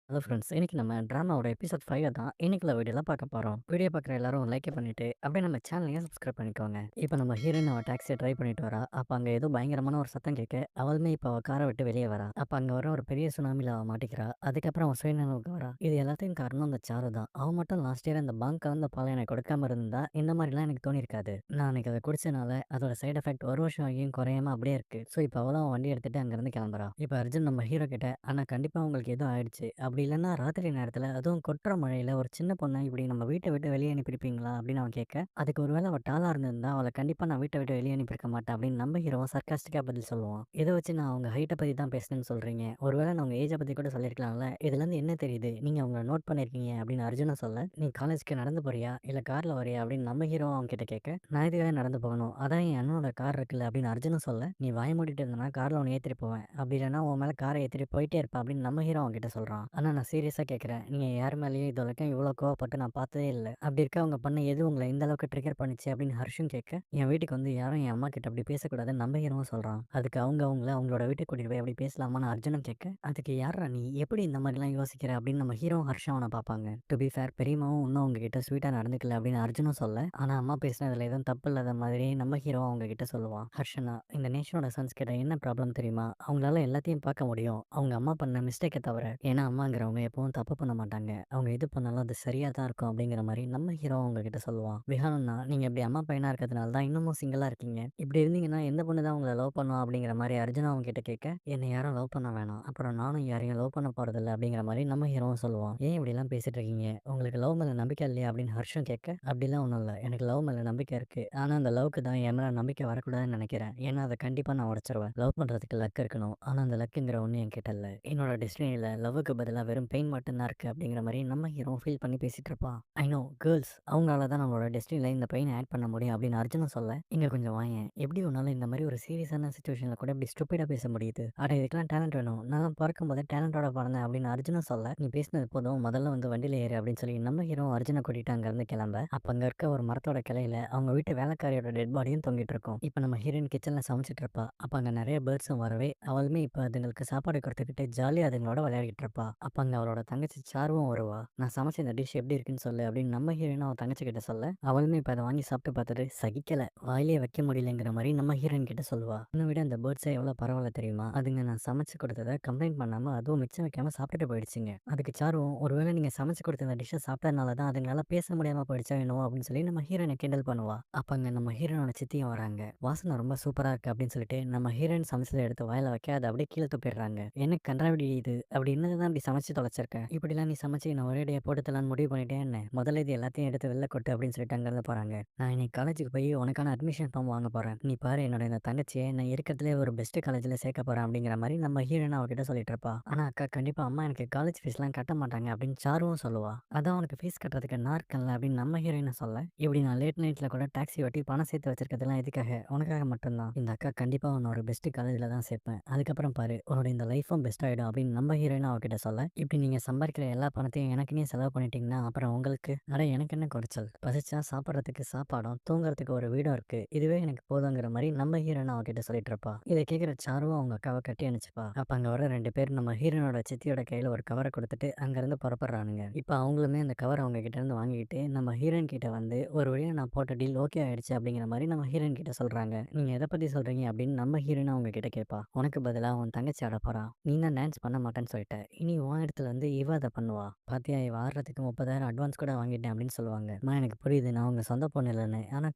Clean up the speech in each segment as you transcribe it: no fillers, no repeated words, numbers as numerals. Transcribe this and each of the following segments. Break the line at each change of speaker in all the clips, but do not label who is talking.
Hello friends. இன்னைக்கு நம்ம ட்ராமாவோட episode 5 தான் இன்னைக்குள்ள வீடியோல பார்க்க போறோம். வீடியோ பார்க்குற எல்லாரும் லைக் பண்ணிட்டு, அப்படியே நம்ம சேனலையும் சப்ஸ்கிரைப் பண்ணிக்கோங்க. இப்போ நம்ம ஹீரோயின் அவ டாக்ஸிய ட்ரை பண்ணிட்டு வரா. அப்ப அங்க ஏதோ பயங்கரமான ஒரு சத்தம் கேட்க, அவளுமே இப்ப அவ கார விட்டு வெளியே வரா. அப்ப அங்க வர ஒரு பெரிய சுனாமில அவ மாட்டிக்கிறா. அதுக்கப்புறம் அவ சுயநினைவுக்கு வரா. இது எல்லாத்தையும் காரணம் அந்த சாரு தான். அவ மட்டும் லாஸ்ட் இயர் அந்த பாங்க் கலந்த பாலை எனக்கு கொடுக்காம இருந்தா, இந்த மாதிரிலாம் எனக்கு தோணியிருக்காது. நான் அன்னைக்கு அதை குடிச்சனால அதோட சைடு எஃபெக்ட் ஒரு வருஷம் ஆகியும் குறையாம அப்படியே இருக்கு. ஸோ இப்போ அவளும் வண்டி எடுத்துட்டு அங்கிருந்து கிளம்புறா. இப்போ அர்ஜுன் நம்ம ஹீரோ கிட்ட, ஆனா கண்டிப்பா உங்களுக்கு ஏதோ ஆயிடுச்சு. அப்படி இல்லன்னா ராத்திரி நேரத்துல அதுவும் கொட்டுற மழையில ஒரு சின்ன பொண்ண இப்படி நம்ம வீட்ட விட்டு வெளிய அனுப்பியிருப்பீங்களா? அப்படின்னு அவன் கேட்க, அதுக்கு ஒரு வேள அவ டாலா இருந்திருந்தா, அவள கண்டிப்பா நான் வீட்ட விட்டு வெளிய அனுப்பியிருக்க மாட்டேன் அப்படின்னு நம்ம ஹீரோவும் சர்க்காஸ்டிக்கா பதில் சொல்லுவான். இத வச்சு நான் அவங்க ஹைட்ட பத்தி தான் பேசினேன்னு சொல்றீங்க. ஒருவேள நான் உங்க ஏஜ பத்தி கூட சொல்லியிருக்கலாம்ல. இதுலருந்து என்ன தெரியுது? நீங்க அவங்கள நோட் பண்ணியிருக்கீங்க அப்படின்னு அர்ஜுனும் சொல்ல, நீ காலேஜ்க்கு நடந்து போறியா? இல்ல கார்ல வரியா? அப்படின்னு நம்ம ஹீரோவும் அவன் கிட்ட கேட்க, நான் எதுக்காக நடந்து போகணும்? அதான் என் அண்ணனோட கார் இருக்குல்ல அப்படின்னு அர்ஜுனும் சொல்ல, நீ வாய மூடிட்டு இருந்தனா கார்ல உன்ன ஏத்திட்டு போவேன். அப்படி இல்லன்னா உன் மேல கார ஏத்திட்டு போயிட்டே இருப்பேன் அப்படின்னு நம்ம ஹீரோ அவன்கிட்ட சொல்றான். ஆனா நான் சீரியஸா கேட்கிறேன். நீங்க யார் மேலயும் இதுவரைக்கும் இவ்வளோ கோவப்பட்டு நான் பார்த்ததே இல்ல. அப்படி இருக்க அவங்க பண்ண எது உங்கள இந்த அளவுக்கு ட்ரிகர் பண்ணுச்சு அப்படின்னு ஹர்ஷும் கேட்க, என் வீட்டுக்கு வந்து யாரும் என் அம்மா கிட்ட அப்படி பேசக்கூடாதுன்னு நம்ம ஹீரோவும் சொல்றான். அதுக்கு அவங்கள அவங்களோட வீட்டுக்கு கூட்டிட்டு போய் அப்படி பேசலாமான்னு அர்ஜுனும் கேட்க, அதுக்கு யார்றா நீ? எப்படி இந்த மாதிரிலாம் யோசிக்கிற? அப்படின்னு நம்ம ஹீரோவும் ஹர்ஷும் அவன பார்ப்பாங்க. டு பி ஃபேர் பெரியம்மாவும் இன்னும் உங்ககிட்ட ஸ்வீட்டா நடந்துக்கல அப்படின்னு அர்ஜுனும் சொல்ல, ஆனா அம்மா பேசினதுல எதுவும் தப்பு இல்லாத மாதிரி நம்ம ஹீரோ அவங்க கிட்ட சொல்லுவான். ஹர்ஷனா, இந்த நேஷனோட சன்ஸ் கிட்ட என்ன ப்ராப்ளம் தெரியுமா? அவங்களால எல்லாத்தையும் பார்க்க முடியும். அவங்க அம்மா பண்ண மிஸ்டேக்க தவிர. ஏன்னா அம்மாங்கிறவங்க எப்பவும் தப்பு பண்ண மாட்டாங்க. அவங்க எது பண்ணாலும் அது சரியா தான் இருக்கும் அப்படிங்கிற மாரி நம்ம ஹீரோ அவங்க கிட்ட சொல்லுவான். விஹானம்னா, நீங்க இப்படி அம்மா பையனா இருக்கிறதுனால தான் இன்னமும் சிங்கிளா இருக்கீங்க. இப்படி இருந்தீங்கன்னா எந்த பொண்ணு தான் உங்கள லவ் பண்ணும் அப்படிங்கிற மாரி அர்ஜுன் அவங்க கிட்ட கேட்க, என்னை யாரும் லவ் பண்ண வேணாம். அப்புறம் நானும் யாரையும் லவ் பண்ண போறதில்ல அப்படிங்கிற மாரி நம்ம ஹீரோவும் சொல்லுவான். ஏன் இப்படிலாம் பேசிட்டு இருக்கீங்க? உங்களுக்கு லவ் மேல நம்பிக்கை இல்லையா? அப்படின்னு ஹர்ஷும் கேட்க, அப்படிலாம் ஒண்ணும் இல்ல. எனக்கு லவ் மேல நம்பிக்கை இருக்கு. ஆனா அந்த லவ்க்கு தான் என் மேல நம்பிக்கை வரக்கூடாதுன்னு நினைக்கிறேன். ஏன்னா அத கண்டிப்பா நான் உடைச்சிருவேன். லவ் பண்றதுக்கு லக் இருக்கணும். ஆனா அந்த லக்குங்கிற ஒண்ணு என்கிட்ட இல்ல. என்னோட டெஸ்டினில லவ்வுக்கு பதிலா வெறும் பெயின் மட்டும் தான் இருக்கு அப்படிங்கிற மாரி நம்ம ஹீரோ ஃபீல் பண்ணி பேசிட்டு இருப்பான். ஐ நோ கேர்ள்ஸ் அவங்களால தான் நம்மளோட டெஸ்டினில இந்த பெயினை ஆட் பண்ண முடியும் அப்படின்னு அர்ஜுனும் சொல்ல, இங்க கொஞ்சம் வாயேன். எப்படி உன்னால இந்த மாதிரி ஒரு சீரியஸான சிச்சுவேஷன்ல கூட இப்படி ஸ்டூபிடா பேச முடியுது? அட இதுக்கெல்லாம் டேலண்ட் வேணும். நான் பிறக்கும் போதே டேலண்டோட பிறந்தேன் அப்படின்னு அர்ஜுனும் சொல்ல, நீ பேசினது போதும் முதல்ல வந்து வண்டியில ஏறு அப்படின்னு சொல்லி நம்ம ஹீரோ அர்ஜுனை கூட்டிட்டு அங்க இருந்து கிளம்ப, அப்ப அங்க இருக்க ஒரு மரத்தோட கிளையில அவங்க வீட்டு வேலைக்காரியோட டெட் பாடியும் தொங்கிட்டு இருக்கும். இப்ப நம்ம ஹீரோயின் கிச்சன்ல சமைச்சிட்டு இருப்பா. அப்ப அங்க நிறைய பேர்ட்ஸும் வரவே அவளுமே இப்ப அதுங்களுக்கு சாப்பாடு கொடுத்துக்கிட்டு ஜாலியா அதுங்களோட விளையாடிட்டு இருப்பா. அப்ப அங்க அவளோட தங்கச்சி சாருவும் வருவா. நான் சமைச்ச இந்த டிஷ் எப்படி இருக்குன்னு சொல்லு அப்படின்னு நம்ம ஹீரோயின் அவ தங்கச்சி கிட்ட சொல்ல, அவளுமே இப்ப அதை வாங்கி சாப்பிட்டு பார்த்துட்டு சகிக்கல, வாயிலே வைக்க முடியலங்கிற மாதிரி நம்ம ஹீரோயின் கிட்ட சொல்லுவா. இன்னும் விட அந்த பேர்ட்ஸே எவ்வளவு பரவாயில்ல தெரியுமா? அதுங்க நான் சமைச்சு கொடுத்ததை கம்ப்ளைண்ட் பண்ணாம அதுவும் மிச்சம் வைக்காம சாப்பிட்டுட்டு போயிடுச்சுங்க. அதுக்கு சாருவும் ஒருவேளை நீங்க சமைச்சு கொடுத்த இந்த டிஷ்ஷை சாப்பிட்டதுனால தான் அதுங்களால பேச முடியாம போயிடுச்சா என்னவோ அப்படின்னு சொல்லி நம்ம ஹீரோயினை கிண்டல் பண்ணுவா. அப்ப அங்க நம்ம ஹீரோனோட சித்தியும் வராங்க. வாசனை ரொம்ப சூப்பரா இருக்கு அப்படின்னு சொல்லிட்டு நம்ம ஹீரோயின் சமைச்சதை எடுத்து வாயில வைக்க அதை அப்படியே கீழே துப்பிடுறாங்க. என்ன கன்றாவிடி இது? அப்படி என்னதான் இப்படி சமைச்சு தொலைச்சிருக்க? இப்படிலாம் நீ சமைச்சு என்ன ஒரேடியா போட்டுத்தலான்னு முடிவு பண்ணிட்டே என்ன? முதல்ல இது எல்லாத்தையும் எடுத்து வெளில கொட்டு அப்படின்னு சொல்லிட்டு அங்கிருந்து போறாங்க. நான் இன்னைக்கு காலேஜுக்கு போய் உனக்கான அட்மிஷன் ஃபார்ம் வாங்க போறேன். நீ பாரு என்னோட இந்த தங்கச்சியை நான் இருக்கிறதுலே ஒரு பெஸ்ட் காலேஜ்ல சேர்க்க போறேன் அப்படிங்கிற மாதிரி நம்ம ஹீரோயின் அவகிட்ட சொல்லிட்டு இருப்பா. ஆனா அக்கா கண்டிப்பா அம்மா எனக்கு காலேஜ் ஃபீஸ்லாம் கட்ட மாட்டாங்க அப்படின்னு சாருவும் சொல்லுவா. அதான் உனக்கு ஃபீஸ் கட்டுறதுக்கு நான் இருக்கேன்ல அப்படின்னு நம்ம ஹீரோயினை சொல்ல, இப்படி நான் லேட் நைட்ல கூட டாக்ஸி ஓட்டி பணம் சேர்த்து வச்சிருக்கிறதுலாம் எதுக்காக? உனக்காக மட்டும்தான். இந்த அக்கா கண்டிப்பா உன்னை ஒரு பெஸ்ட் காலேஜ்ல தான் சேர்ப்பேன். அதுக்கப்புறம் பாரு உன்னோட இந்த லைஃபும் பெஸ்ட் ஆயிடும் அப்படின்னு நம்ம ஹீரோயின் அவகிட்ட சொல்ல, இப்படி நீங்க சம்பாதிக்கிற எல்லா பணத்தையும் எனக்குன்னே செலவு பண்ணிட்டீங்கன்னா அப்புறம் உங்களுக்கு அட எனக்கு என்ன குறைச்சல்? பசிச்சா சாப்பிட்றதுக்கு சாப்பாடும் தூங்குறதுக்கு ஒரு வீடும் இருக்கு. இதுவே எனக்கு போதுங்கிற மாதிரி நம்ம ஹீரோயின் அவகிட்ட சொல்லிட்டு இருப்பா. இதை கேட்கிற சாருவும் அவங்க அக்காவை கட்டி அணைச்சுப்பா. அப்ப அங்க வர 2 பேர் நம்ம ஹீரோனோட சித்தியோட கையில ஒரு கவரை கொடுத்துட்டு அங்க இருந்து புறப்படுறானுங்க. இப்ப அவங்களுமே அந்த கவர் அவங்க கிட்ட இருந்து வாங்கிட்டு நம்ம ஹீரோயின் கிட்ட வந்து ஒரு வழியா நான் போட்ட டீல் ஓகே ஆயிடுச்சு அப்படிங்கிற மாதிரி நம்ம ஹீரோயின் கிட்ட சொல்றாங்க. நீங்க எதை பத்தி சொல்றீங்க அப்படின்னு நம்ம ஹீரோயின் அவங்க கிட்ட கேட்பா. உனக்கு பதிலா உன் தங்கச்சி ஆட போறா. நீ தான் டான்ஸ் பண்ண மாட்டேன்னு சொல்லிட்ட. இனி உன் இடத்துல வந்து இவ அதை பண்ணுவா. பாத்தியா இவ ஆடுறதுக்கு 30,000 அட்வான்ஸ் கூட வாங்கிட்டேன் அப்படின்னு சொல்லுவாங்க. அம்மா எனக்கு புரியுது நான் உங்க சொந்த பொண்ணு இல்லைன்னு. ஆனா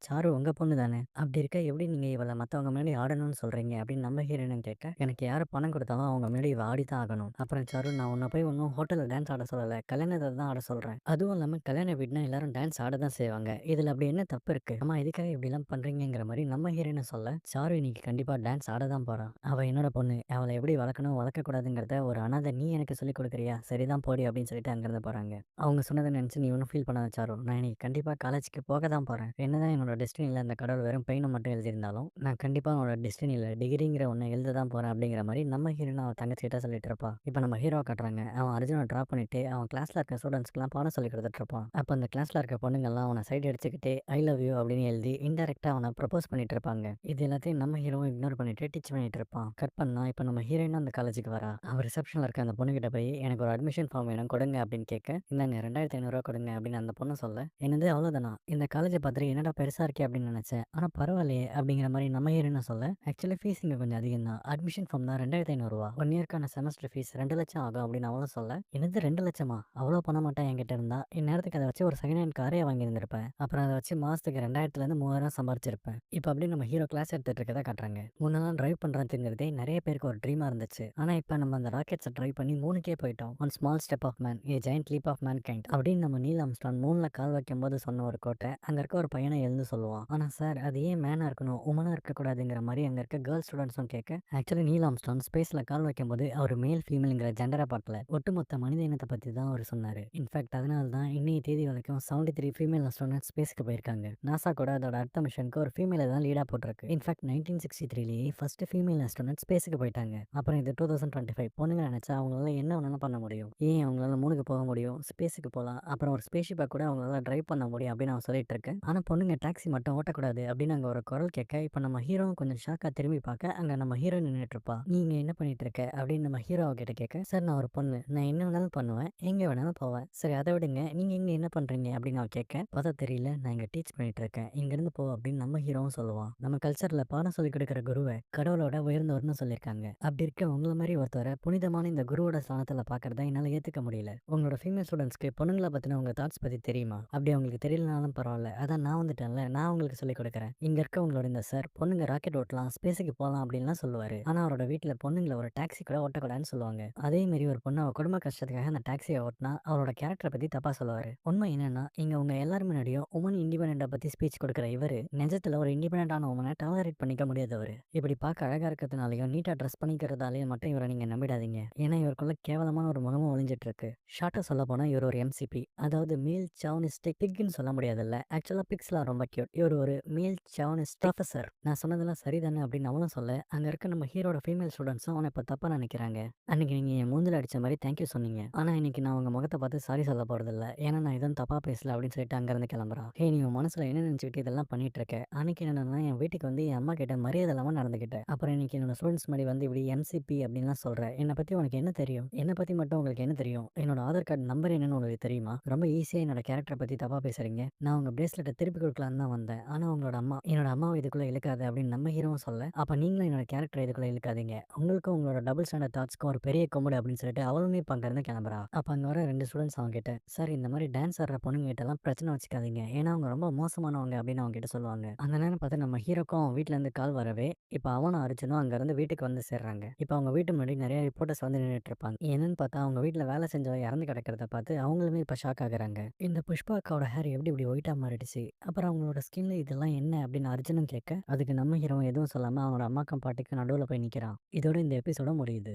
சாரு உங்க பொண்ணு தானே. அப்படி இருக்க எப்படி நீங்க இவளை மத்தவங்க முன்னாடி ஆடணும்னு சொல்றீங்க அப்படின்னு நம்ம ஹீரோயின் கேட்க, எனக்கு யாரு பணம் கொடுத்தாலும் அவங்க முன்னாடி இவ ஆடிதான் ஆகணும். அப்புறம் சாரு நான் உன்னை போய் ஒன்னும் ஹோட்டல்ல டான்ஸ் ஆட சொல்லல. கல்யாணத்தை தான் ஆட சொல்றேன். அதுவும் இல்லாம கல்யாண வீடுனா எல்லாரும் டான்ஸ் ஆட தான் செய்வாங்க. இதுல அப்படி என்ன தப்பு இருக்கு? அம்மா இதுக்காக இப்படி எல்லாம் பண்றீங்கிற மாதிரி நம்ம ஹீரோயின் சொல்ல, சாரு இன்னைக்கு கண்டிப்பா டான்ஸ் ஆட தான் போறா. அவ என்னோட பொண்ணு. அவளை எப்படி வளர்க்கணும் வளர்க்கக்கூடாதுங்கிறத ஒரு அனாதை நீ எனக்கு சொல்லிக் கொடுக்குறியா? சரிதான் போடி அப்படின்னு சொல்லிட்டு அங்கிருந்து போறாங்க. அவங்க சொன்னதை நினைச்சு நீ ஒன்றும் ஃபீல் பண்ணாத சாரு. நான் இன்னைக்கு கண்டிப்பா காலேஜுக்கு போக தான் போறேன். என்னதான் என்னோட டெஸ்டினில அந்த கடவுள் வெறும் பெயினை மட்டும் எழுதியிருந்தாலும் நான் கண்டிப்பா உன்னோட டெஸ்டினில டிகிரிங்கிற ஒண்ணு எழுத தான் போறேன் அப்படிங்கிற மாதிரி நம்ம ஹீரோயின் அவன் தங்கச்சி கிட்ட சொல்லிட்டு இருப்பா. இப்போ நம்ம ஹீரோ காட்டுறாங்க. அவன் அர்ஜுனை டிராப் பண்ணிட்டு அவன் கிளாஸ்ல இருக்க ஸ்டூடெண்ட்ஸ்க்குலாம் பாடம் சொல்லி கொடுத்துட்டு இருப்பான். அப்ப அந்த கிளாஸ்ல இருக்க பொண்ணுங்கெல்லாம் அவனை சைடு அடிச்சுக்கிட்டு ஐ லவ் யூ அப்படின்னு எழுதி இன்டெரக்டா அவனை ப்ரப்போஸ் பண்ணிட்டு இருப்பாங்க. இது எல்லாத்தையும் நம்ம ஹீரோவும் இக்னோர் பண்ணிட்டு டீச் பண்ணிட்டு இருப்பான். கட் பண்ணா இப்ப நம்ம ஹீரோயினும் அந்த காலேஜுக்கு வரா. அவ ரிசப்ஷன்ல இருக்க அந்த பொண்ணுகிட்ட போய் எனக்கு ஒரு அட்மிஷன் ஃபார்ம் வேணும் கொடுங்க அப்படின்னு கேட்க, இந்தாங்க ரூ. 2500 கொடுங்க அப்படின்னு அந்த பொண்ணு சொல்ல, என்னது அவ்வளோதானா? இந்த காலேஜ பார்த்துட்டு என்னடா பெருசா இருக்கே அப்படின்னு நினைச்சேன். ஆனா பரவாயில்லையே அப்படிங்கிற மாரி நம்ம ஹீரோயினும் சொல்ல, ஆக்சுவலி ஃபீஸ் இங்க கொஞ்சம் அதிகம் தான். அட்மிஷன் ஃபார்ம் தான் ரூ. 2500 1 இயர்க்கான செமஸ்டர் ஃபீஸ் 2,00,000 ஆகும் அப்படின்னு அவளும் சொல்ல, என்னது 2,00,000 அவ்வளோ பணம் மட்டும் என்கிட்ட இருந்தா, இந்நேரத்துக்கு அத வச்சு ஒரு செகண்ட் ஹேண்ட் காரே வாங்கியிருந்திருப்பேன். அப்புறம் அத வச்சு மாசத்துக்கு 2000லேருந்து 3000 சம்பாரிச்சிருப்பேன். இப்ப அப்படியே நம்ம ஹீரோ கிளாஸ் எடுத்துட்டு இருக்கறத காட்டுறாங்க. முன்னலாம் டிரைவ் பண்றேன்னு தெரிஞ்சதே நெறைய பேருக்கு ஒரு ட்ரீமா இருந்துச்சு. ஆனா இப்ப நம்ம அந்த ராக்கெட்ஸ ட்ரை பண்ணி 3க்கே போயிட்டோம். One small step of man, a giant leap of mankind அப்படின்னு நம்ம நீல் ஆம்ஸ்ட்ராங் மூன்ல கால் வைக்கும்போது சொன்ன ஒரு கோட்ட, அங்க இருக்க ஒரு பையனை எழுந்து சொல்லுவான். ஆனா சார் அது ஏன் மேனா இருக்கணும், உமனா இருக்கக்கூடாதுங்கிற மாரி அங்க இருக்க கேர்ள் ஸ்டூடெண்ட்ஸும் கேட்க, ஆக்சுவலி நீல் ஆம்ஸ்ட்ராங் ஸ்பேஸ்ல கால் வைக்கும்போது அவர் மேல் ஃபீமேல்ங்கிற ஜெண்டரை பார்க்கல. ஒட்டுமொத்த மனித இனத்தை பத்தி தான் அவர் சொன்னாரு. இன்ஃபேக்ட் அதனால தான் இன்னைய தேதி வரைக்கும் 73 ஃபீமேல் அஸ்ட்ரோனட்ஸ் ஸ்பேஸ்க்கு போயிருக்காங்க. நாசா கூட அதோட அடுத்த மிஷனுக்கு ஒரு ஃபீமேலை தான் லீடா போட்டிருக்கு. இன்ஃபேக்ட் 1963லேயே ஃபர்ஸ்ட் ஃபீமேல் அஸ்ட்ரோனட் ஸ்பேஸ்க்கு போயிட்டாங்க. அப்புறம் இது 2025 பொண்ணுங்க நினைச்சா அவங்களால என்ன வேணாலும் பண்ண முடியும். ஏன் அவங்களால மூணுக்கு போக முடியும், ஸ்பேஸுக்கு போகலாம், அப்புறம் ஒரு ஸ்பேஸ்ஷிப்பை கூட அவங்களால டிரைவ் பண்ண முடியும் அப்படின்னு அவன் சொல்லிட்டு இருக்கேன். ஆனா பொண்ணுங்க டாக்ஸி மட்டும் ஓட்டக்கூடாது அப்படின்னு அங்க ஒரு குரல் கேட்க, இப்ப நம்ம ஹீரோவும் கொஞ்சம் ஷாக்கா திரும்பி பார்க்க, அங்க நம்ம ஹீரோ நின்னுட்டு இருப்பா. நீங்க என்ன பண்ணிட்டு இருக்க அப்படின்னு நம்ம ஹீரோ கிட்ட கேட்க, சார் நான் ஒரு பொண்ணு, நான் என்ன வேணாலும் பண்ணுவேன், எங்க வேணாலும் போவேன். சரி அதை விடுங்க, நீங்க இங்க என்ன பண்றீங்க அப்படின்னு அவ கேட்க, பார்த்தா தெரியல நான் இங்க டீச் பண்ணிட்டு இருக்கேன், இங்க இருந்து போ அப்படின்னு நம்ம ஹீரோவும் சொல்லுவான். நம்ம கல்ச்சர்ல பாடம் சொல்லி கொடுக்கிற குருவை கடவுளோட உயர்ந்தவர்னு சொல்லியிருக்காங்க. அப்படி இருக்க உங்கள மாதிரி ஒருத்தரை புனிதமான இந்த குருவோட ஸ்தானத்துல பாக்குறத என்னால ஏத்துக்க முடியல. உங்களோட ஃபீமேல் ஸ்டூடெண்ட்ஸ்க்கு பொண்ணுங்களை பத்தின உங்க தாட்ஸ் பத்தி தெரியுமா? அப்படி அவங்களுக்கு தெரியலனாலும் பரவாயில்ல, அதான் நான் வந்துட்டேன்ல, நான் உங்களுக்கு சொல்லி கொடுக்குறேன். இங்க இருக்க உங்களோட இந்த சார் பொண்ணுங்க ராக்கெட் ஓட்டலாம், ஸ்பேஸுக்கு போகலாம் அப்படின்லாம் சொல்லுவாரு. ஆனா அவரோட வீட்டுல பொண்ணுங்களை ஒரு டாக்ஸி கூட ஓட்டக்கூடாதுன்னு சொல்லுவாங்க. அதே மாதிரி ஒரு பொண்ணு அவ குடும்ப கஷ்டத்துக்காக அந்த டாக்ஸியை ஓட்டினா அவரோட கேரக்டரை பத்தி தப்பா சொல்லுவாரு. உண்மை என்னன்னா இங்க உங்க எல்லாரும் முன்னாடியும் உமன் இண்டிபெண்டா பத்தி ஸ்பீச் கொடுக்குற இவரு நிஜத்துல ஒரு இண்டிபெண்டான உமனை டாலரேட் பண்ணிக்க முடியாதவரு. இப்படி பார்க்க அழகா இருக்கிறதுனாலையும் நீட்டா ட்ரெஸ் பண்ணிக்கிறதாலையும் மட்டும் இவரை நீங்க நம்பிடாதீங்க. ஏன்னா இவருக்குள்ள கேவலமான ஒரு முகமும் ஒளிஞ்சிட்டு இருக்கு. ஷார்ட்டா சொல்ல போனா இவர் ஒரு எம்சிபி, அதாவது மேல் சாவனிஸ்டிக் பிக்னு சொல்ல முடியாதுல்ல. ஆக்சுவலா பிக்ஸ்லாம் ரொம்ப கியூட். இவர் ஒரு மேல் சாவனிஸ்ட் ப்ரொஃபசர். நான் சொன்னதெல்லாம் சரிதானே அப்படின்னு அவனும் சொல்ல, அங்க இருக்க நம்ம ஹீரோட ஃபீமேல் ஸ்டூடெண்ட்ஸும் அவனை இப்ப தப்பா நினைக்கிறாங்க. அன்னைக்கு நீங்க என் மூஞ்சில அடிச்ச மாதிரி தேங்க்யூ சொன்னீங்க. ஆனா இன்னைக்கு நான் உங்க முகத்தை பார்த்து சாரி சொல்ல போறதில்ல. ஏன்னா நான் எதுவும் தப்பா பேசல அப்படின்னு சொல்லிட்டு அங்க இருந்து கிளம்புறான். ஹே நீ உன் மனசுல என்ன நினைச்சுக்கிட்டு இதெல்லாம் பண்ணிட்டு இருக்க? அன்னைக்கு என்னன்னா என் வீட்டுக்கு வந்து என் அம்மா கிட்ட மரியாதை இல்லாம நடந்துக்கிட்டேன். அப்புறம் இன்னைக்கு என்னோட ஸ்டூடெண்ட்ஸ் முன்னாடி வந்து இப்படி எம்சிபி அப்படின்லாம் சொல்றேன். என்னை பத்தி உனக்கு என்ன தெரியும்? என்னை பத்தி மட்டும் உங்களுக்கு என்ன தெரியும்? என்னோட ஆதார் கார்டு நம்பர் என்னன்னு உங்களுக்கு தெரியுமா? ரொம்ப ஈஸியா என்னோட கேரக்டரை பத்தி தப்பா பேசுறீங்க. நான் உங்க பிரேஸ்லெட்டை திருப்பி கொடுக்கலான்னு தான் வந்தேன். ஆனா உங்களோட அம்மா என்னோட அம்மாவை இதுக்குள்ள இழுக்காது அப்படின்னு நம்ம ஹீரோவும் சொல்ல, அப்ப நீங்களும் என்னோட கேரக்டர் இதுக்குள்ள இழுக்காதீங்க. உங்களுக்கும் உங்களோட டபுள் ஸ்டாண்டர்ட் தாட்ஸ்க்கும் ஒரு பெரிய கொம்புடு அப்படின்னு சொல்லிட்டு அவளுமே இப்ப அங்க இருந்து கிளம்புறா. அப்ப அங்க வர 2 ஸ்டூடெண்ட்ஸ் அவங்க கிட்ட, சார் இந்த மாதிரி டான்ஸ் ஆடுற பொண்ணுங்க கிட்ட எல்லாம் பிரச்சனை வச்சுக்காதீங்க. ஏன்னா அவங்க ரொம்ப மோசமானவங்க அப்படின்னு அவங்க கிட்ட சொல்லுவாங்க. அந்த நேரம் பார்த்து நம்ம ஹீரோக்கும் அவன் வீட்ல இருந்து கால் வரவே, இப்ப அவனும் அர்ஜுனும் அங்க இருந்து வீட்டுக்கு வந்து சேர்றாங்க. இப்ப அவங்க வீட்டு முன்னாடி நிறைய ரிப்போர்ட்டர்ஸ் வந்து நின்னுட்டு இருப்பாங்க. என்னன்னு பார்த்தா அவங்க வீட்ல வேலை செஞ்சவ இறந்து கிடக்கிறத பார்த்து அவங்களுமே இப்ப ஷாக் ஆகுறாங்க. இந்த புஷ்பா அக்காவோட ஹேர் எப்படி இப்படி ஒயிட்டா மாறிடுச்சு? அப்புறம் அவங்களோட ஸ்கின்ல இதெல்லாம் என்ன அப்படின்னு அர்ஜுனும் கேட்க, அதுக்கு நம்ம ஹீரோ எதுவும் சொல்லாம அவனோட அம்மாக்கும் பாட்டிக்கும் நடுவுல போய் நிக்கிறான். இதோட இந்த எபிசோட முடியுது.